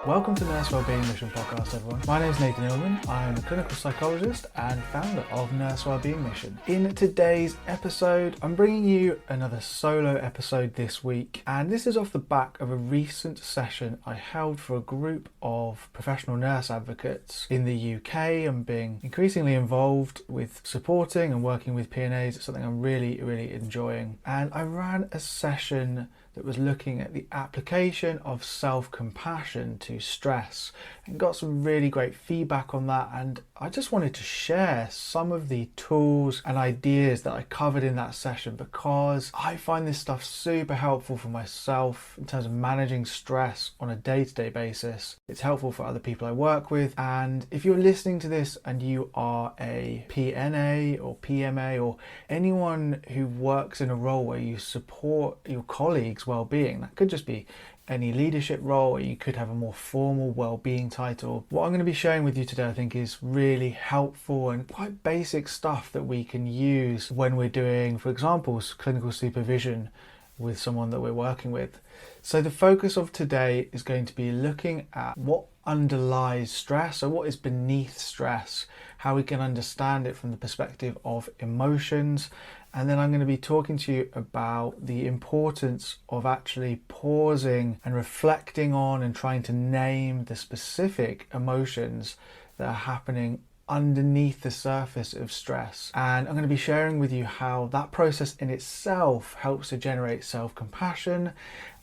Welcome to Nurse Wellbeing Mission Podcast, everyone. My name is Nathan Illman. I am a clinical psychologist and founder of Nurse Wellbeing Mission. In today's episode, I'm bringing you another solo episode this week, and this is off the back of a recent session I held for a group of professional nurse advocates in the UK. I'm being increasingly involved with supporting and working with P&As. It's something I'm really enjoying. And I ran a session that was looking at the application of self-compassion to stress and got some really great feedback on that. And I just wanted to share some of the tools and ideas that I covered in that session because I find this stuff super helpful for myself in terms of managing stress on a day-to-day basis. It's helpful for other people I work with. And if you're listening to this and you are a PNA or PMA or anyone who works in a role where you support your colleagues' well-being, that could just be any leadership role, or you could have a more formal well-being title. What I'm going to be sharing with you today, I think, is really helpful and quite basic stuff that we can use when we're doing, for example, clinical supervision with someone that we're working with. So the focus of today is going to be looking at what underlies stress, or what is beneath stress, how we can understand it from the perspective of emotions. And then I'm going to be talking to you about the importance of actually pausing and reflecting on and trying to name the specific emotions that are happening underneath the surface of stress. And I'm going to be sharing with you how that process in itself helps to generate self-compassion,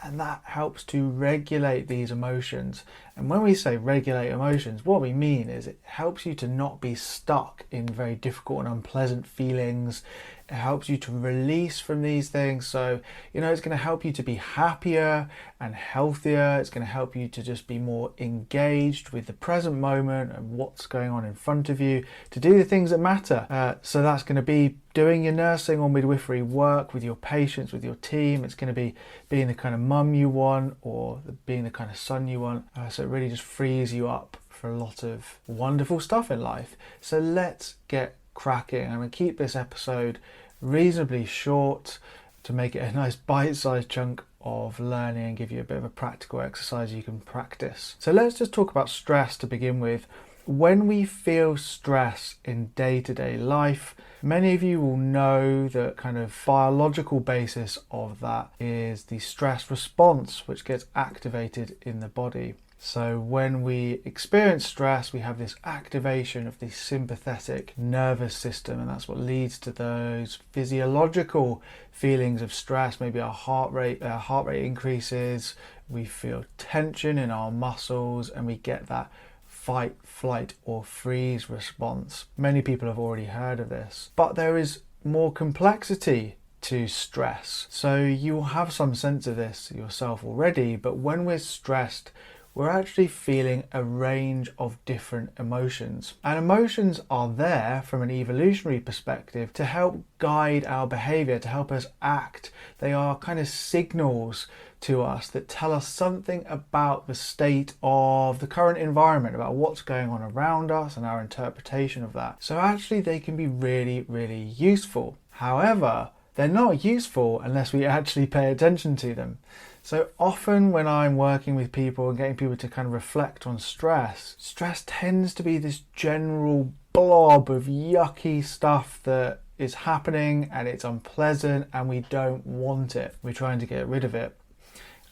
and that helps to regulate these emotions. And when we say regulate emotions, what we mean is it helps you to not be stuck in very difficult and unpleasant feelings. It helps you to release from these things. So, it's going to help you to be happier and healthier. It's going to help you to just be more engaged with the present moment and what's going on in front of you, to do the things that matter. So that's going to be doing your nursing or midwifery work with your patients, with your team. It's going to be being the kind of mum you want, or being the kind of son you want. So it really just frees you up for a lot of wonderful stuff in life. So let's get cracking. I'm going to keep this episode reasonably short to make it a nice bite-sized chunk of learning and give you a bit of a practical exercise you can practice. So let's just talk about stress to begin with. When we feel stress in day-to-day life, many of you will know the kind of biological basis of that is the stress response, which gets activated in the body. So when we experience stress, we have this activation of the sympathetic nervous system, and that's what leads to those physiological feelings of stress. Maybe our heart rate increases, we feel tension in our muscles, and we get that fight, flight, or freeze response. Many people have already heard of this, but there is more complexity to stress. So you will have some sense of this yourself already, but when we're stressed, we're actually feeling a range of different emotions. And emotions are there from an evolutionary perspective to help guide our behavior, to help us act. They are kind of signals to us that tell us something about the state of the current environment, about what's going on around us and our interpretation of that. So actually they can be really useful. However, they're not useful unless we actually pay attention to them. So often when I'm working with people and getting people to kind of reflect on stress tends to be this general blob of yucky stuff that is happening and it's unpleasant and we don't want it. We're trying to get rid of it.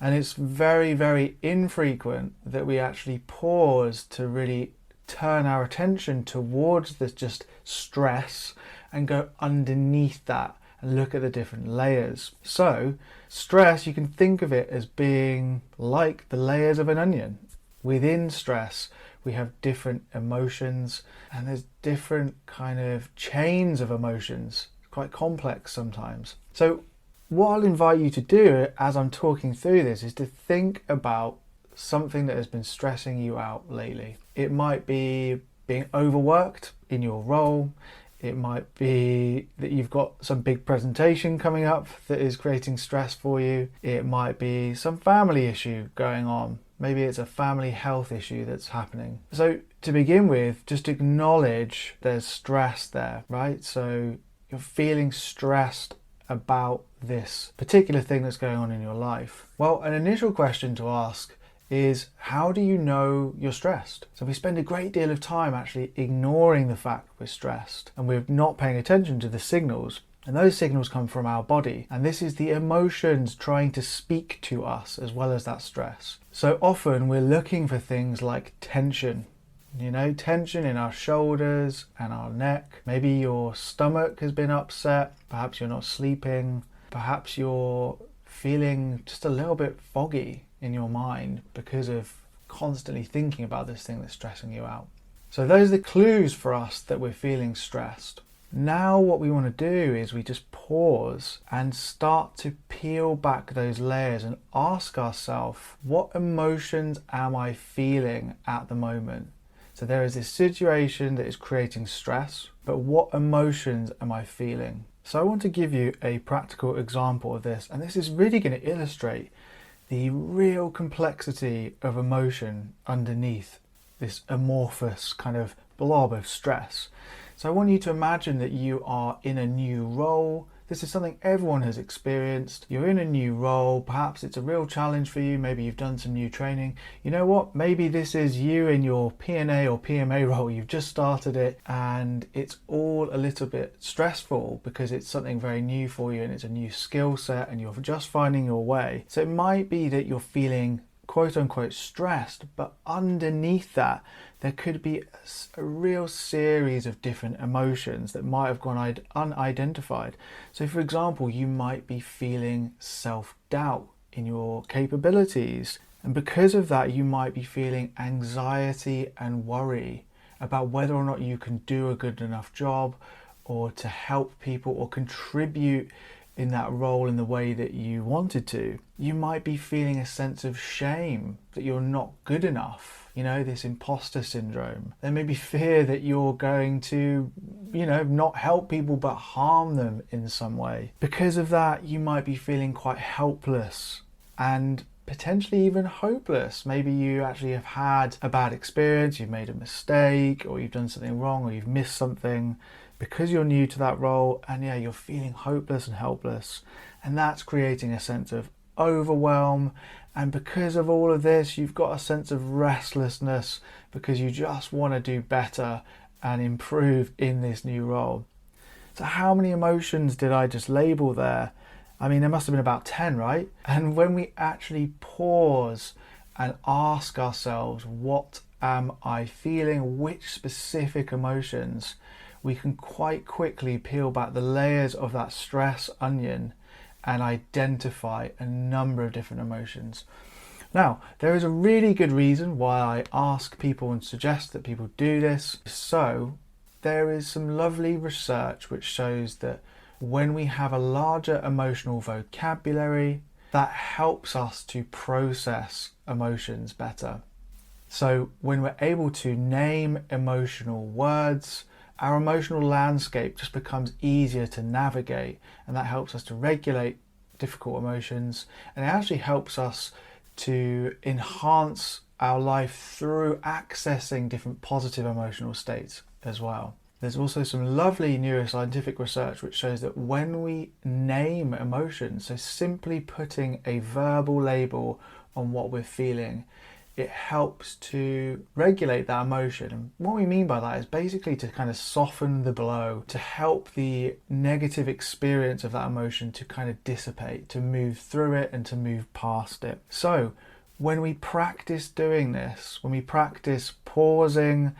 And it's very infrequent that we actually pause to really turn our attention towards this just stress and go underneath that and look at the different layers. So stress, you can think of it as being like the layers of an onion. Within stress, we have different emotions, and there's different kind of chains of emotions, quite complex sometimes. So what I'll invite you to do as I'm talking through this is to think about something that has been stressing you out lately. It might be being overworked in your role. It might be that you've got some big presentation coming up that is creating stress for you. It might be some family issue going on. Maybe it's a family health issue that's happening. So to begin with, just acknowledge there's stress there, right? So you're feeling stressed about this particular thing that's going on in your life. Well, an initial question to ask is, how do you know you're stressed? So we spend a great deal of time actually ignoring the fact we're stressed, and we're not paying attention to the signals. And those signals come from our body. And this is the emotions trying to speak to us as well as that stress. So often we're looking for things like tension. Tension in our shoulders and our neck. Maybe your stomach has been upset. Perhaps you're not sleeping. Perhaps you're feeling just a little bit foggy in your mind because of constantly thinking about this thing that's stressing you out. So those are the clues for us that we're feeling stressed. Now what we want to do is we just pause and start to peel back those layers and ask ourselves, what emotions am I feeling at the moment? So there is this situation that is creating stress, but what emotions am I feeling? So I want to give you a practical example of this, and this is really going to illustrate the real complexity of emotion underneath this amorphous kind of blob of stress. So I want you to imagine that you are in a new role. This is something everyone has experienced. You're in a new role. Perhaps it's a real challenge for you. Maybe you've done some new training. You know what? Maybe this is you in your P&A or PMA role. You've just started it and it's all a little bit stressful because it's something very new for you and it's a new skill set and you're just finding your way. So it might be that you're feeling quote unquote stressed, but underneath that there could be a real series of different emotions that might have gone unidentified. So for example, you might be feeling self-doubt in your capabilities, and because of that you might be feeling anxiety and worry about whether or not you can do a good enough job or to help people or contribute in that role in the way that you wanted to. You might be feeling a sense of shame that you're not good enough, this imposter syndrome. There may be fear that you're going to, not help people but harm them in some way. Because of that, you might be feeling quite helpless and potentially even hopeless. Maybe you actually have had a bad experience, you've made a mistake, or you've done something wrong, or you've missed something because you're new to that role, and you're feeling hopeless and helpless, and that's creating a sense of overwhelm. And because of all of this, you've got a sense of restlessness because you just want to do better and improve in this new role. So how many emotions did I just label there? I mean, there must have been about 10, right? And when we actually pause and ask ourselves, what am I feeling? Which specific emotions? We can quite quickly peel back the layers of that stress onion and identify a number of different emotions. Now, there is a really good reason why I ask people and suggest that people do this. So there is some lovely research which shows that when we have a larger emotional vocabulary, that helps us to process emotions better. So when we're able to name emotional words, our emotional landscape just becomes easier to navigate, and that helps us to regulate difficult emotions, and it actually helps us to enhance our life through accessing different positive emotional states as well. There's also some lovely neuroscientific research which shows that when we name emotions, so simply putting a verbal label on what we're feeling, it helps to regulate that emotion. And what we mean by that is basically to kind of soften the blow, to help the negative experience of that emotion to kind of dissipate, to move through it and to move past it. So when we practice doing this, when we practice pausing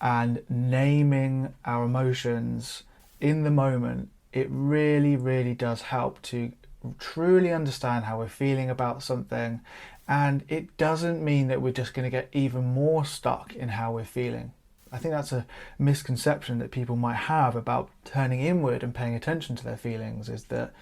and naming our emotions in the moment, it really, really does help to truly understand how we're feeling about something. And it doesn't mean that we're just going to get even more stuck in how we're feeling. I think that's a misconception that people might have about turning inward and paying attention to their feelings, is that,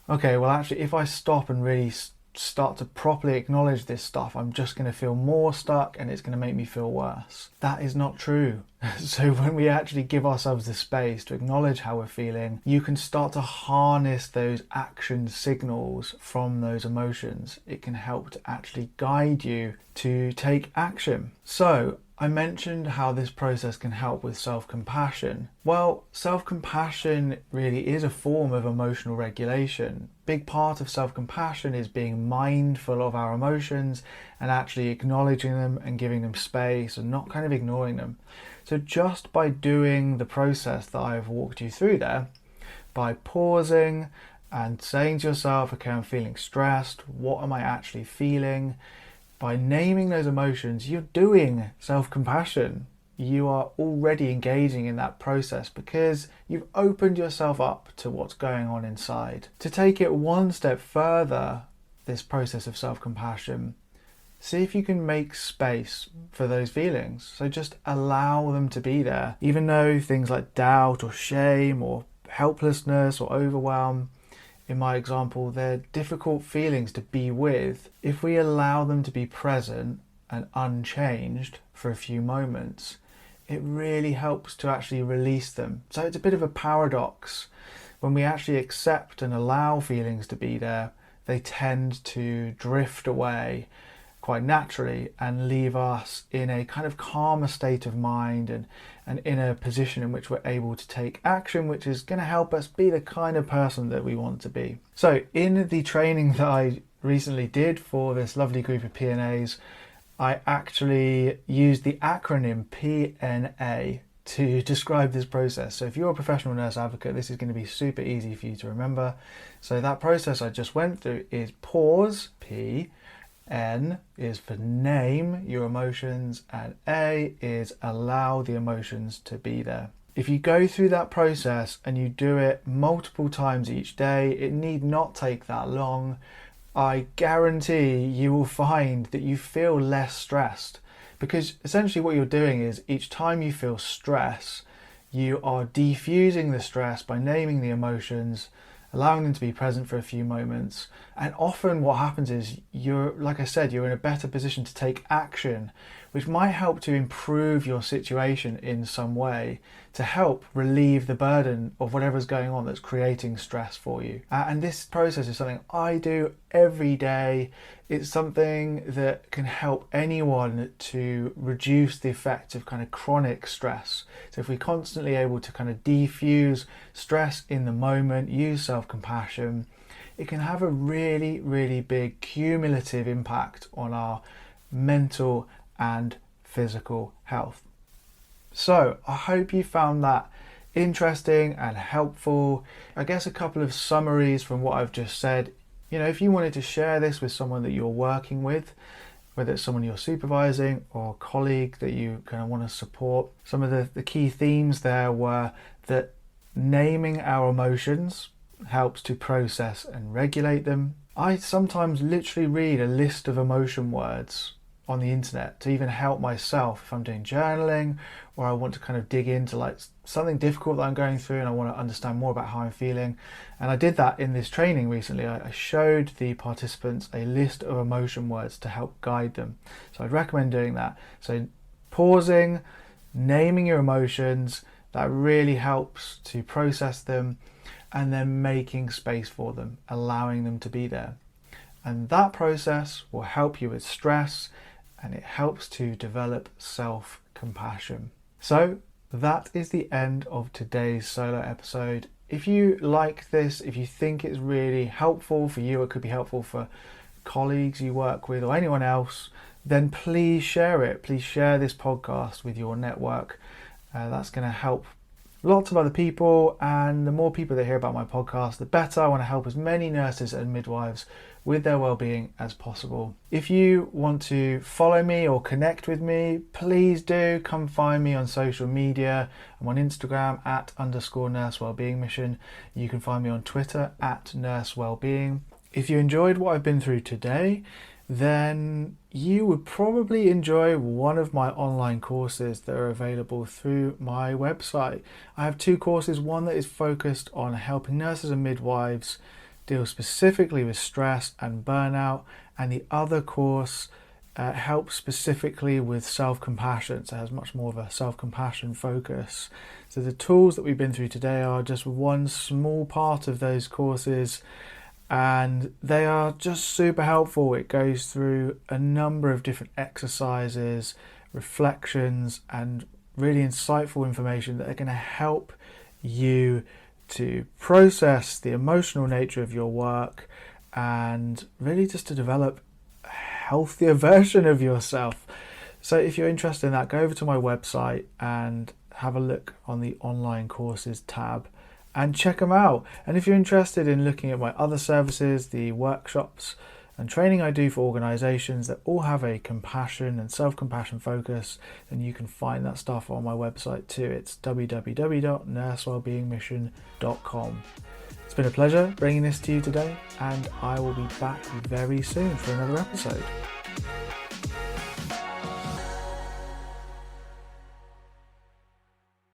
okay, well actually if I stop and really start to properly acknowledge this stuff, I'm just going to feel more stuck and it's going to make me feel worse. That is not true. So when we actually give ourselves the space to acknowledge how we're feeling, you can start to harness those action signals from those emotions. It can help to actually guide you to take action. So I mentioned how this process can help with self-compassion. Well, self-compassion really is a form of emotional regulation. Big part of self-compassion is being mindful of our emotions and actually acknowledging them and giving them space and not kind of ignoring them. So just by doing the process that I've walked you through there, by pausing and saying to yourself, okay, I'm feeling stressed, what am I actually feeling? By naming those emotions, you're doing self-compassion. You are already engaging in that process because you've opened yourself up to what's going on inside. To take it one step further, this process of self-compassion, see if you can make space for those feelings. So just allow them to be there. Even though things like doubt or shame or helplessness or overwhelm, in my example, they're difficult feelings to be with. If we allow them to be present and unchanged for a few moments, it really helps to actually release them. So it's a bit of a paradox. When we actually accept and allow feelings to be there, they tend to drift away quite naturally and leave us in a kind of calmer state of mind and in a position in which we're able to take action, which is going to help us be the kind of person that we want to be. So in the training that I recently did for this lovely group of PNAs, I actually used the acronym PNA to describe this process. So if you're a professional nurse advocate, this is going to be super easy for you to remember. So that process I just went through is pause, P, N is for name your emotions, and A is allow the emotions to be there. If you go through that process and you do it multiple times each day, it need not take that long. I guarantee you will find that you feel less stressed, because essentially what you're doing is each time you feel stress, you are diffusing the stress by naming the emotions, allowing them to be present for a few moments. And often what happens is you're, like I said, you're in a better position to take action, which might help to improve your situation in some way, to help relieve the burden of whatever's going on that's creating stress for you. And this process is something I do every day. It's something that can help anyone to reduce the effect of kind of chronic stress. So if we're constantly able to kind of defuse stress in the moment, use self-compassion, it can have a really, really big cumulative impact on our mental and physical health. So I hope you found that interesting and helpful. I guess a couple of summaries from what I've just said. You know, if you wanted to share this with someone that you're working with, whether it's someone you're supervising or a colleague that you kind of want to support, some of the key themes there were that naming our emotions helps to process and regulate them. I sometimes literally read a list of emotion words on the internet to even help myself if I'm doing journaling or I want to kind of dig into like something difficult that I'm going through and I want to understand more about how I'm feeling. And I did that in this training recently. I showed the participants a list of emotion words to help guide them. So I'd recommend doing that. So pausing, naming your emotions, that really helps to process them, and then making space for them, allowing them to be there. And that process will help you with stress, and it helps to develop self-compassion. So that is the end of today's solo episode. If you like this, if you think it's really helpful for you, it could be helpful for colleagues you work with or anyone else, then please share it. Please share this podcast with your network. That's going to help lots of other people, and the more people that hear about my podcast, the better. I want to help as many nurses and midwives with their well-being as possible. If you want to follow me or connect with me, please do come find me on social media. I'm on Instagram @_nurse wellbeing mission. You can find me on Twitter @nurse wellbeing. If you enjoyed what I've been through today, then you would probably enjoy one of my online courses that are available through my website. I have two courses, one that is focused on helping nurses and midwives deal specifically with stress and burnout, and the other course helps specifically with self-compassion, so it has much more of a self-compassion focus. So the tools that we've been through today are just one small part of those courses, and they are just super helpful. It goes through a number of different exercises, reflections and really insightful information that are going to help you to process the emotional nature of your work and really just to develop a healthier version of yourself. So if you're interested in that, go over to my website and have a look on the online courses tab and check them out. And if you're interested in looking at my other services, the workshops and training I do for organizations that all have a compassion and self-compassion focus, then you can find that stuff on my website too. It's www.nursewellbeingmission.com. It's been a pleasure bringing this to you today, and I will be back very soon for another episode.